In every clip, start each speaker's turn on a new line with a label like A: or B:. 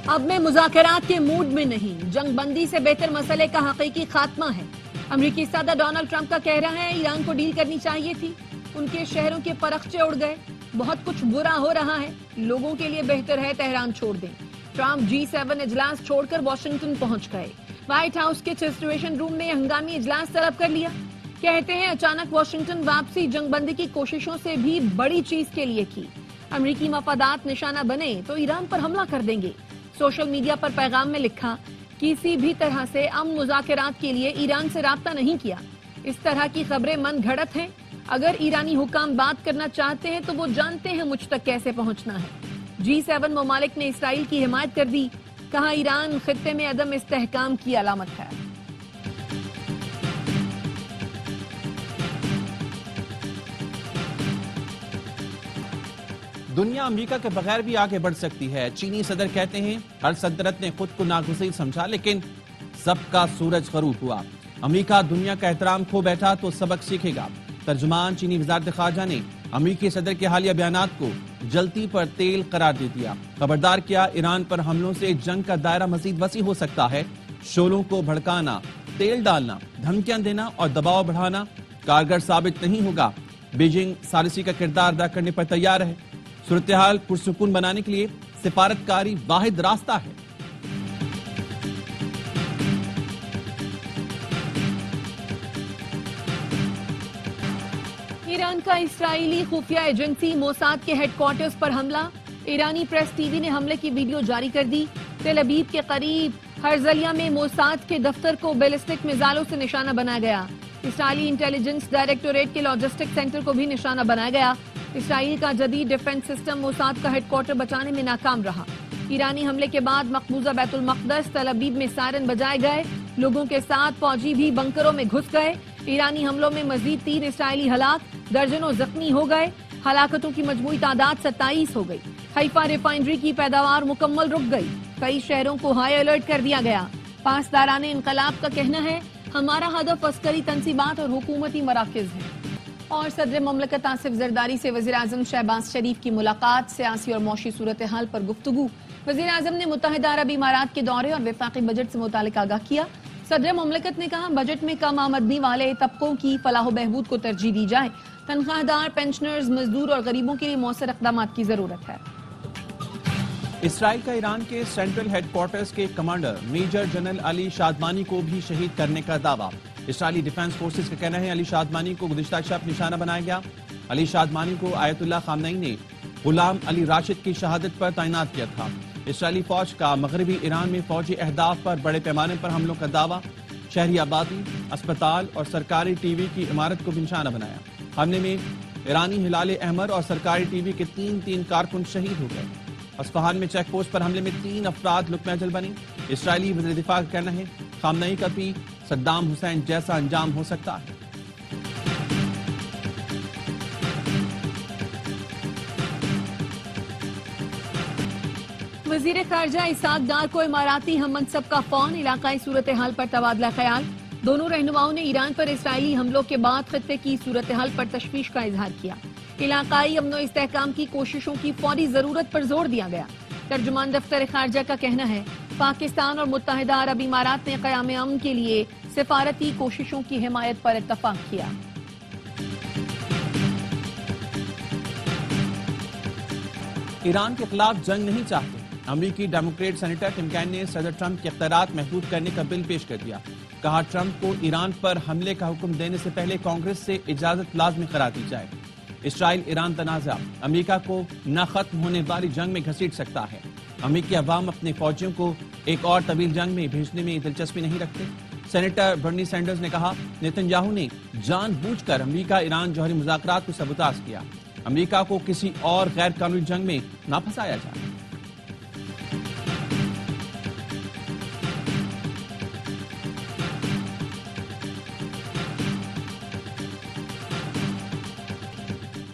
A: اب میں مذاکرات کے موڈ میں نہیں، جنگ بندی سے بہتر مسئلے کا حقیقی خاتمہ ہے۔ امریکی صدر ڈونلڈ ٹرمپ کا کہہ رہا ہے ایران کو ڈیل کرنی چاہیے تھی، ان کے شہروں کے پرخچے اڑ گئے، بہت کچھ برا ہو رہا ہے، لوگوں کے لیے بہتر ہے تہران چھوڑ دیں۔ ٹرمپ G7 اجلاس چھوڑ کر واشنگٹن پہنچ گئے، وائٹ ہاؤس کے سچویشن روم میں ہنگامی اجلاس طلب کر لیا۔ کہتے ہیں اچانک واشنگٹن واپسی جنگ بندی کی کوششوں سے بھی بڑی چیز کے لیے کی، امریکی مفادات نشانہ بنے تو ایران پر حملہ کر دیں گے۔ سوشل میڈیا پر پیغام میں لکھا، کسی بھی طرح سے امن مذاکرات کے لیے ایران سے رابطہ نہیں کیا، اس طرح کی خبریں من گھڑت ہیں، اگر ایرانی حکام بات کرنا چاہتے ہیں تو وہ جانتے ہیں مجھ تک کیسے پہنچنا ہے۔ G7 ممالک نے اسرائیل کی حمایت کر دی، کہا ایران خطے میں عدم استحکام کی علامت ہے۔
B: دنیا امریکہ کے بغیر بھی آگے بڑھ سکتی ہے، چینی صدر کہتے ہیں ہر سلطنت نے خود کو ناگزیر سمجھا لیکن سب کا سورج غروب ہوا، امریکہ دنیا کا احترام کھو بیٹھا تو سبق سیکھے گا۔ ترجمان چینی وزارت خارجہ نے امریکی صدر کے حالیہ بیانات کو جلتی پر تیل قرار دے دیا، خبردار کیا ایران پر حملوں سے جنگ کا دائرہ مزید وسیع ہو سکتا ہے، شعلوں کو بھڑکانا، تیل ڈالنا، دھمکیاں دینا اور دباؤ بڑھانا کارگر ثابت نہیں ہوگا، بیجنگ ثالثی کا کردار ادا کرنے پر تیار ہے، صورتحال پرسکون بنانے کے لیے سفارتکاری واحد راستہ ہے۔
A: ایران کا اسرائیلی خفیہ ایجنسی موساد کے ہیڈ کوارٹرز پر حملہ، ایرانی پریس ٹی وی نے حملے کی ویڈیو جاری کر دی۔ تل ابیب کے قریب ہرزلیہ میں موساد کے دفتر کو بیلسٹک میزائلوں سے نشانہ بنایا گیا، اسرائیلی انٹیلیجنس ڈائریکٹوریٹ کے لاجسٹک سینٹر کو بھی نشانہ بنایا گیا۔ اسرائیل کا جدید ڈیفنس سسٹم موساد کا ہیڈ کوارٹر بچانے میں ناکام رہا۔ ایرانی حملے کے بعد مقبوضہ بیت المقدس تل ابیب میں سائرن بجائے گئے، لوگوں کے ساتھ فوجی بھی بنکروں میں گھس گئے۔ ایرانی حملوں میں مزید 3 اسرائیلی ہلاک، درجنوں زخمی ہو گئے، ہلاکتوں کی مجموعی تعداد 27 ہو گئی۔ حیفا ریفائنری کی پیداوار مکمل رک گئی، کئی شہروں کو ہائی الرٹ کر دیا گیا۔ پاسداران انقلاب کا کہنا ہے ہمارا ہدف عسکری تنصیبات اور حکومتی مراکز ہیں۔ اور صدر مملکت آصف زرداری سے وزیراعظم شہباز شریف کی ملاقات، سیاسی اور معاشی صورتحال پر گفتگو۔ وزیراعظم نے متحدہ عرب امارات کے دورے اور وفاقی بجٹ سے متعلق آگاہ کیا۔ صدر مملکت نے کہا بجٹ میں کم آمدنی والے طبقوں کی فلاح و بہبود کو ترجیح دی جائے، تنخواہ دار، پینشنرز، مزدور اور غریبوں کے لیے مؤثر اقدامات کی ضرورت ہے۔
B: اسرائیل کا ایران کے سینٹرل ہیڈ کوارٹرز کے کمانڈر میجر جنرل علی شادمانی کو بھی شہید کرنے کا دعویٰ۔ اسرائیلی ڈیفنس فورسز کا کہنا ہے علی شادمانی کو گزشتہ شب نشانہ بنایا گیا۔ علی شادمانی کو آیت اللہ خامنئی نے غلام علی راشد کی شہادت پر تعینات کیا تھا۔ اسرائیلی فوج کا مغربی ایران میں فوجی اہداف پر بڑے پیمانے پر حملوں کا دعویٰ، شہری آبادی، اسپتال اور سرکاری ٹی وی کی عمارت کو بھی نشانہ بنایا۔ حملے میں ایرانی ہلال احمر اور سرکاری ٹی وی کے 3 کارکن شہید ہو گئے۔ اصفہان میں چیک پوسٹ پر حملے میں 3 افراد لقمہ اجل بنی۔ اسرائیلی وزیر دفاع کا کہنا ہے خامنئی کا بھی صدام حسین جیسا انجام ہو سکتا ہے۔
A: وزیر خارجہ اسحاق ڈار کو اماراتی ہم منصب کا فون، علاقائی صورتحال پر تبادلہ خیال۔ دونوں رہنماؤں نے ایران پر اسرائیلی حملوں کے بعد خطے کی صورتحال پر تشویش کا اظہار کیا، علاقائی امن و استحکام کی کوششوں کی فوری ضرورت پر زور دیا گیا۔ ترجمان دفتر خارجہ کا کہنا ہے پاکستان اور متحدہ عرب امارات نے قیام امن کے لیے سفارتی کوششوں کی حمایت پر اتفاق کیا۔
B: ایران کے خلاف جنگ نہیں چاہتے، امریکی ڈیموکریٹ سینیٹر ٹم کین نے صدر ٹرمپ کے اختیارات محدود کرنے کا بل پیش کر دیا، کہا ٹرمپ کو ایران پر حملے کا حکم دینے سے پہلے کانگریس سے اجازت لازمی قرار دی جائے۔ اسرائیل ایران تنازع امریکہ کو نہ ختم ہونے والی جنگ میں گھسیٹ سکتا ہے، امریکی عوام اپنے فوجیوں کو ایک اور طویل جنگ میں بھیجنے میں دلچسپی نہیں رکھتے۔ سینیٹر برنی سینڈرز نے کہا نیتن یاہو نے جان بوجھ کر امریکہ ایران جوہری مذاکرات کو سبوتاژ کیا، امریکہ کو کسی اور غیر قانونی جنگ میں نہ پھنسایا جائے۔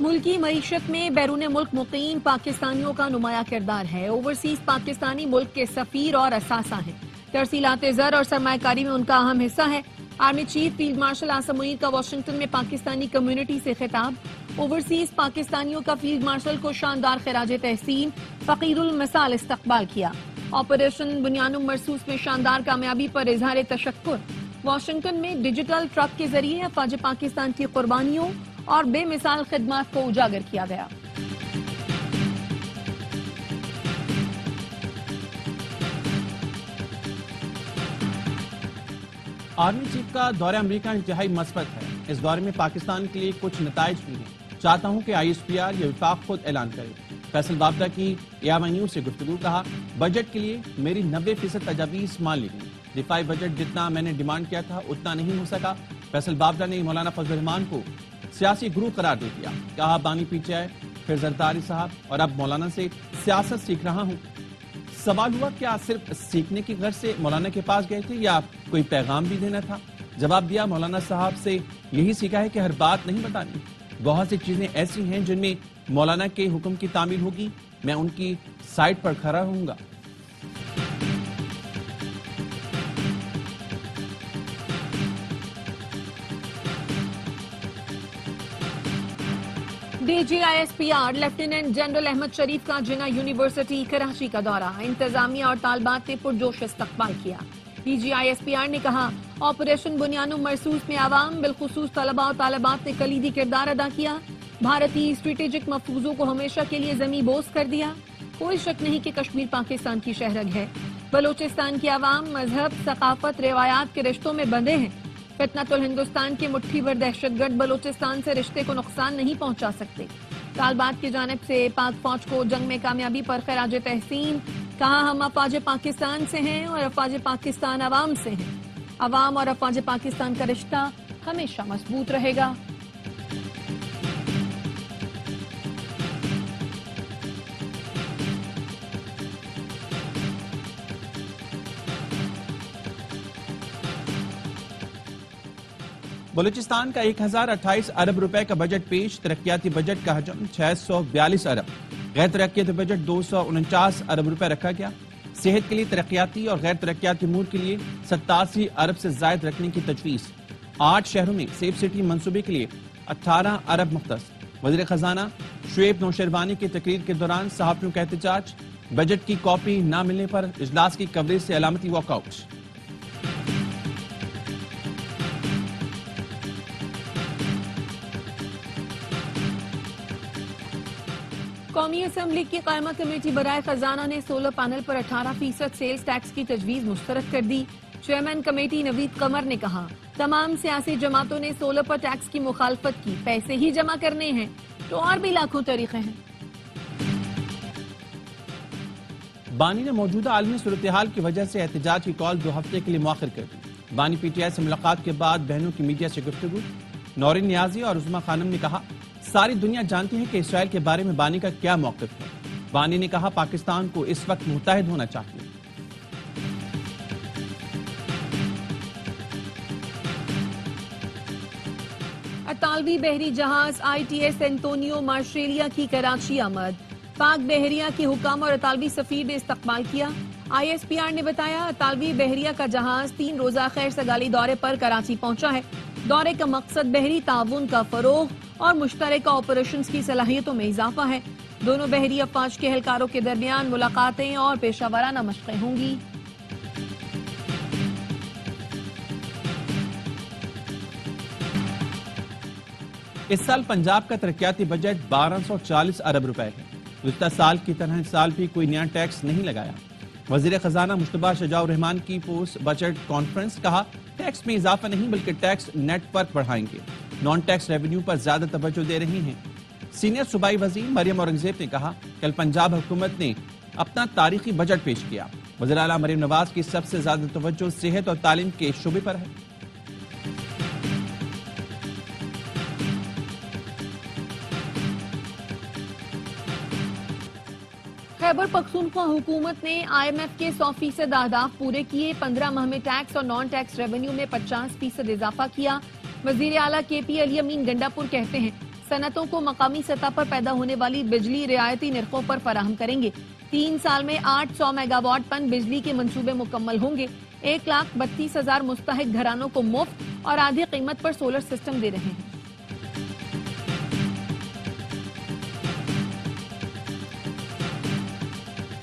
A: ملکی معیشت میں بیرون ملک مقیم پاکستانیوں کا نمایاں کردار ہے، اوورسیز پاکستانی ملک کے سفیر اور اثاثہ ہیں، ترسیلات زر اور سرمایہ کاری میں ان کا اہم حصہ ہے۔ Army chief field marshal Asim Munir का वाशिंगटन में पाकिस्तानी कम्युनिटी से खिताब। ओवरसीज पाकिस्तानियों का फील्ड मार्शल को शानदार खिराज तहसीन, फकीरुल मिसाल इस्तकबाल किया। ऑपरेशन बुनियानुम मरसूस में शानदार कामयाबी पर इजहार तशक्कुर। वाशिंगटन में डिजिटल ट्रक के जरिए अफवाज पाकिस्तान की कुर्बानियों और बेमिसाल खिदमत को उजागर किया गया।
B: आर्मी चीफ का दौरा अमेरिका इंतहाई मस्बत है। इस दौरे में पाकिस्तान के लिए कुछ नताइज भी हैं। चाहता हूं कि ISPR ये विफाक खुद ऐलान करे। फैसल बाबरा की AMI न्यूज से गुफ्तगू। कहा, बजट के लिए मेरी 90% तजावीज मान ली गई। दिफाई बजट जितना मैंने डिमांड किया था उतना नहीं हो सका। फैसल बाबरा ने मौलाना फजल रहमान को सियासी गुरु करार दे दिया। कहा, बानी PTI, फिर जरदारी साहब और अब मौलाना से सियासत सीख रहा हूँ। सवाल हुआ, क्या सिर्फ सीखने की गर्ज से मौलाना के पास गए थे या कोई पैगाम भी देना था? जवाब दिया, मौलाना साहब से यही सीखा है कि हर बात नहीं बतानी। बहुत सी चीजें ऐसी हैं जिनमें मौलाना के हुक्म की तामील होगी, मैं उनकी साइड पर खड़ा रहूंगा।
A: DG ISPR lieutenant general Ahmed Sharif का जिन्ना यूनिवर्सिटी कराची का दौरा। इंतजामिया और तालबात ने पुरजोश इस्तकबाल किया। DG ISPR ने कहा, ऑपरेशन बुनियानुम मरसूस में आवाम बिलखुसूस तलबा और तालिबात ने कलीदी किरदार अदा किया। भारतीय स्ट्रेटेजिक मफूजों को हमेशा के लिए जमी बोस कर दिया। कोई शक नहीं कि कश्मीर पाकिस्तान की शहरग है। बलोचिस्तान की आवाम मजहब, सकाफत, रिवायात के रिश्तों में बंधे हैं। फितनतुल हिंदुस्तान के मुट्ठी भर दहशतगर्द बलोचिस्तान से रिश्ते को नुकसान नहीं पहुंचा सकते। तालिबात की जानिब से पाक फौज को जंग में कामयाबी पर खिराज तहसीन। कहा, हम अफवाज पाकिस्तान से हैं और अफवाज पाकिस्तान अवाम से हैं। अवाम और अफवाज पाकिस्तान का रिश्ता हमेशा मजबूत रहेगा।
B: बलूचिस्तान का 1028 अरब रुपए का बजट पेश। तरक्याती बजट का हजम 642 अरब, गैर तरक्याती बजट 249 अरब रुपए रखा गया। सेहत के लिए तरक्याती और गैर तरक्याती अमूर के लिए 87 अरब से जायद रखने की तजवीज। 8 शहरों में सेफ सिटी मंसूबे के लिए 18 अरब मुख्तस। वज़ीर खजाना शुएब नौशेरवानी की तकरीर के दौरान सहाफियों का एहतजाज। बजट की कॉपी न मिलने पर इजलास की कवरेज से अलामती वॉकआउट।
A: कौमी असम्बली की कायमा कमेटी बराए खजाना ने सोलर पैनल पर 18% सेल्स टैक्स की तजवीज मुस्तरद कर दी। चेयरमैन कमेटी नवीद कमर ने कहा, तमाम सियासी जमातों ने सोलर पर टैक्स की मुखालफत की। पैसे ही जमा करने हैं तो और भी लाखों तरीके हैं।
B: बानी ने मौजूदा आलमी सूरत हाल की वजह से एहतजाज की कॉल 2 हफ्ते के लिए मुअख्खर कर दी। बानी PTI से मुलाकात के बाद बहनों की मीडिया से गुफ्तगू। नौरीन नियाजी और उस्मा खानम ने कहा, सारी दुनिया जानती है कि इसराइल के बारे में बानी का क्या मौक़िफ़ है। बानी ने कहा, पाकिस्तान को इस वक्त मुत्तहिद होना चाहिए।
A: अतालवी बहरी जहाज ITS एंटोनियो मार्शेलिया की कराची आमद। पाक बहरिया के हुकाम और अतालवी सफीर ने इस्तकबाल किया। ISPR ने बताया, अतालवी बहरिया का जहाज 3 रोजा खैर सगाली दौरे पर कराची पहुंचा है। दौरे का मकसद बहरी ताउन का फरोग और मुश्तरका ऑपरेशंस की सलाहियतों में इजाफा है। दोनों बहरी अफवाज के एहलकारों के दरमियान मुलाकातें और पेशावराना मशक़ें होंगी।
B: इस साल पंजाब का तरक्याती बजट 1240 अरब रुपए है। गुज़िश्ता साल की तरह इस साल भी कोई नया टैक्स नहीं लगाया। वज़ीर खजाना मुश्तबा शजाउर रहमान की पोस्ट बजट कॉन्फ्रेंस। कहा, टैक्स में इजाफा नहीं बल्कि टैक्स नेटवर्क बढ़ाएंगे। नॉन टैक्स रेवेन्यू पर ज्यादा तवज्जो दे रही हैं। सीनियर सूबाई वजीर मरियम औरंगजेब ने कहा, कल पंजाब हुकूमत ने अपना तारीखी बजट पेश किया। वज़ीर आला मरियम नवाज की सबसे ज्यादा तवज्जो सेहत और तालीम के शोबे पर है।
A: खैबर पख्तूनख्वा हुकूमत ने IMF के 100% अहदाफ पूरे किए। 15 माह में टैक्स और नॉन टैक्स रेवेन्यू में 50% इजाफा किया। वजीर आला KP अली अमीन गंडापुर कहते हैं, सनतों को मकामी सतह पर पैदा होने वाली बिजली रियायती निर्खों पर फराहम करेंगे। 3 साल में 800 मेगावाट पन बिजली के मंसूबे मुकम्मल होंगे। 1,32,000 मुस्तहिक घरानों को मुफ्त और आधी कीमत पर सोलर सिस्टम दे रहे हैं।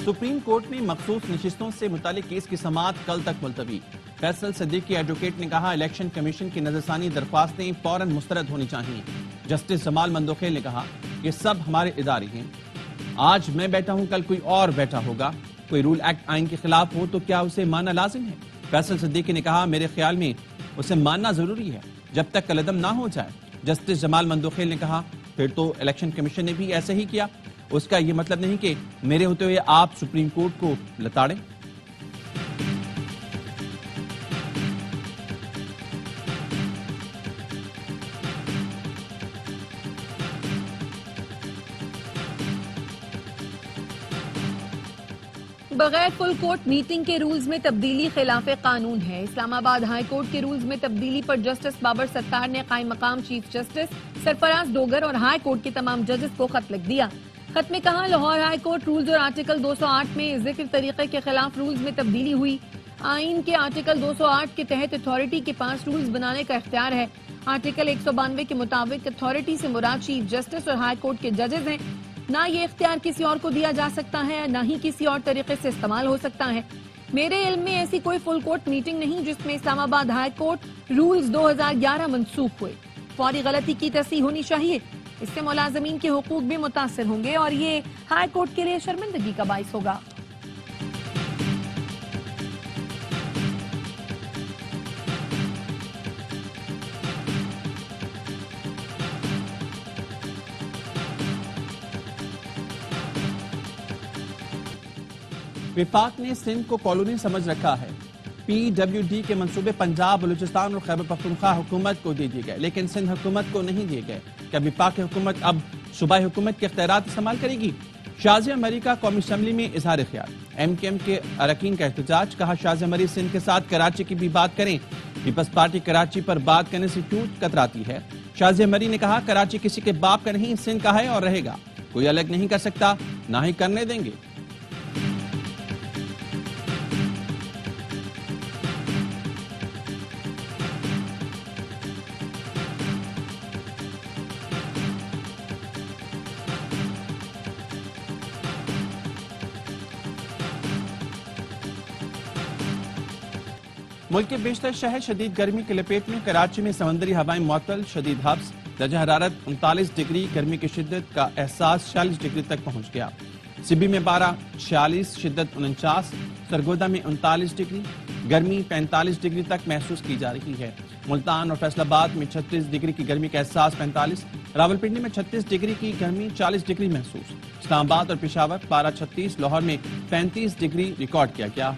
B: सुप्रीम कोर्ट में मखसूस नशिस्तों से मुतालिक केस की समाअत कल तक मुलतवी। फैसल सिद्दीकी एडवोकेट ने कहा, इलेक्शन कमीशन की नजरसानी दरख्वास्तें फौरन मुस्तरद होनी चाहिए। जस्टिस जमाल मंदोखेल ने कहा, ये सब हमारे इदारे हैं। आज मैं बैठा हूं, कल कोई और बैठा होगा। कोई रूल एक्ट आइन के खिलाफ हो तो क्या उसे मानना लाजिम है? फैसल सिद्दीकी ने कहा, मेरे ख्याल में उसे मानना जरूरी है जब तक कलअदम ना हो जाए। जस्टिस जमाल मंदोखेल ने कहा, फिर तो इलेक्शन कमीशन ने भी ऐसे ही किया। उसका ये मतलब नहीं कि मेरे होते हुए आप सुप्रीम कोर्ट को लताड़ें।
A: बगैर फुल कोर्ट मीटिंग के रूल्स में तब्दीली खिलाफ कानून है। इस्लामाबाद हाई कोर्ट के रूल्स में तब्दीली पर जस्टिस बाबर सत्तार ने कायम मकाम चीफ जस्टिस सरफराज डोगर और हाई कोर्ट के तमाम जजेस को खत लिख दिया। खत में कहा, लाहौर हाई कोर्ट रूल्स और आर्टिकल 208 में जिक्र तरीके के खिलाफ रूल्स में तब्दीली हुई। आइन के आर्टिकल 208 के तहत अथॉरिटी के पास रूल्स बनाने का इख्तियार है। आर्टिकल 192 के मुताबिक अथॉरिटी से मुराद चीफ जस्टिस और हाई कोर्ट के जजेस हैं। ना ये इख्तियार किसी और को दिया जा सकता है, ना ही किसी और तरीके से इस्तेमाल हो सकता है। मेरे इल्म में ऐसी कोई फुल कोर्ट मीटिंग नहीं जिसमें इस्लामाबाद हाई कोर्ट रूल्स 2011 मनसूख हुए। फौरी गलती की तस्दीक होनी चाहिए। इससे मुलाजमीन के हुकूक भी मुतासर होंगे और ये हाई कोर्ट के लिए शर्मिंदगी का बाइस होगा।
B: विफाक ने सिंध को कॉलोनी समझ रखा है। PWD के मंसूबे पंजाब, बलूचिस्तान और खैबर पख्तूनख्वा हुकूमत को दे दिए गए, लेकिन सिंध हुकूमत को नहीं दिए गए। क्या विफाक हुकूमत अब सूबाई हुकूमत के इख्तियारात इस्तेमाल करेगी? शाज़िया मरी का कौमी असम्बली में इजहार ख्याल। MKM के अरकान का एहतजाज। कहा, शाज़िया मरी सिंध के साथ कराची की भी बात करें। पीपल्स पार्टी कराची पर बात करने से क्यों कतराती है? शाज़िया मरी ने कहा, कराची किसी के बाप का नहीं, सिंध का है और रहेगा। कोई अलग नहीं कर सकता, ना ही करने देंगे। मुल्क के बेशतर शहर शदीद गर्मी की लपेट में। कराची में समंदरी हवाएं मुअत्तल, शदीद हब्स। दर्जा हरारत 39 डिग्री, गर्मी की शिद्दत का एहसास 46 डिग्री तक पहुंच गया। सिबी में 12, 46, शिद्दत 49। सरगोदा में 39 डिग्री, गर्मी 45 डिग्री तक महसूस की जा रही है। मुल्तान और फैसलाबाद में 36 डिग्री की गर्मी का एहसास 45। रावलपिंडी में 36 डिग्री की गर्मी 40 डिग्री महसूस। इस्लामाबाद और पेशावर 12, 36। लाहौर में 35 डिग्री रिकॉर्ड किया गया।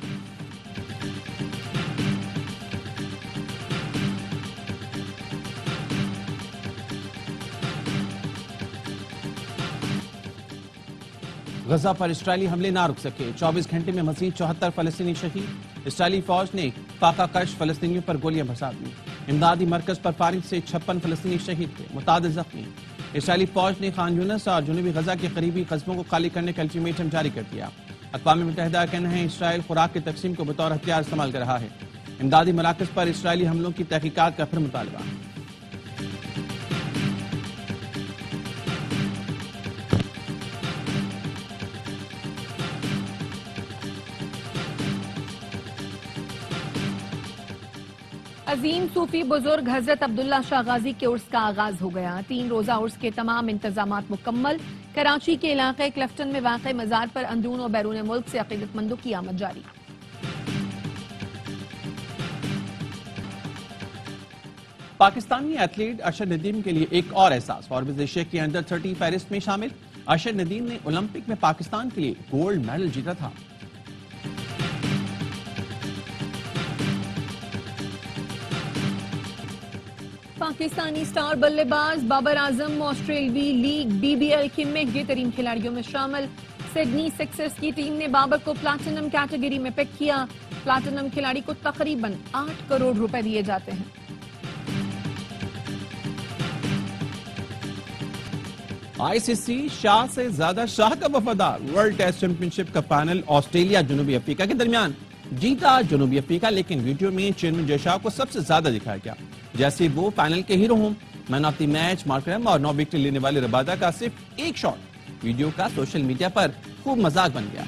B: गजा पर इसराइली हमले ना रुक सके। 24 घंटे में मजीद 74 फलस्तीनी शहीद। इसराइली फौज ने फाका कश फलस्तीनियों पर गोलियां बरसा दी। इमदादी मरकज पर फायरिंग से 56 फलस्तीनी शहीद थे, मुतादिद जख्मी। इसराइली फौज ने खान यूनिस और जनूबी गजा के करीबी कस्बों को खाली करने का अल्टीमेटम जारी कर दिया। अक़वाम मुत्तहिदा का कहना है, इसराइल खुराक की तकसीम को बतौर हथियार इस्तेमाल कर रहा है। इमदादी मराकज पर इसराइली हमलों की तहकीकात का फिर मुतालबा।
A: अजीम सूफी बुजुर्ग हजरत अब्दुल्ला शाह गाजी के उर्स का आगाज हो गया। 3 रोजा उर्स के तमाम इंतजामात मुकम्मल। कराची के इलाके क्लिफ्टन में वाक़े मजार पर अंदरून और बैरून मुल्क से अक़ीदतमंदों की आमद जारी।
B: पाकिस्तानी एथलीट अरशद नदीम के लिए एक और एहसास। फॉर्ब्स एशिया की अंडर 30 फहरिस्त में शामिल अरशद नदीम ने ओलंपिक में पाकिस्तान के लिए गोल्ड मेडल जीता था।
A: पाकिस्तानी स्टार बल्लेबाज बाबर आजम ऑस्ट्रेलवी लीग BBL के महंगे तरीन खिलाड़ियों में शामिल। सिडनी सिक्सर्स की टीम ने बाबर को प्लैटिनम कैटेगरी में पिक किया। प्लैटिनम खिलाड़ी को तकरीबन 8 करोड़ रुपए दिए जाते हैं।
B: ICC शाह से ज्यादा शाह का वफादार। वर्ल्ड टेस्ट चैंपियनशिप का फाइनल ऑस्ट्रेलिया जनूबी अफ्रीका के दरमियान جیتا جنوبی افریقہ، لیکن ویڈیو میں چیئرمین جے شاہ کو سب سے زیادہ دکھایا گیا جیسے وہ فائنل کے ہیرو ہوں۔ مین آف دی میچ مارکرم اور 9 وکٹیں لینے والے ربادہ کا صرف ایک شاٹ ویڈیو کا سوشل میڈیا پر خوب مذاق بن گیا۔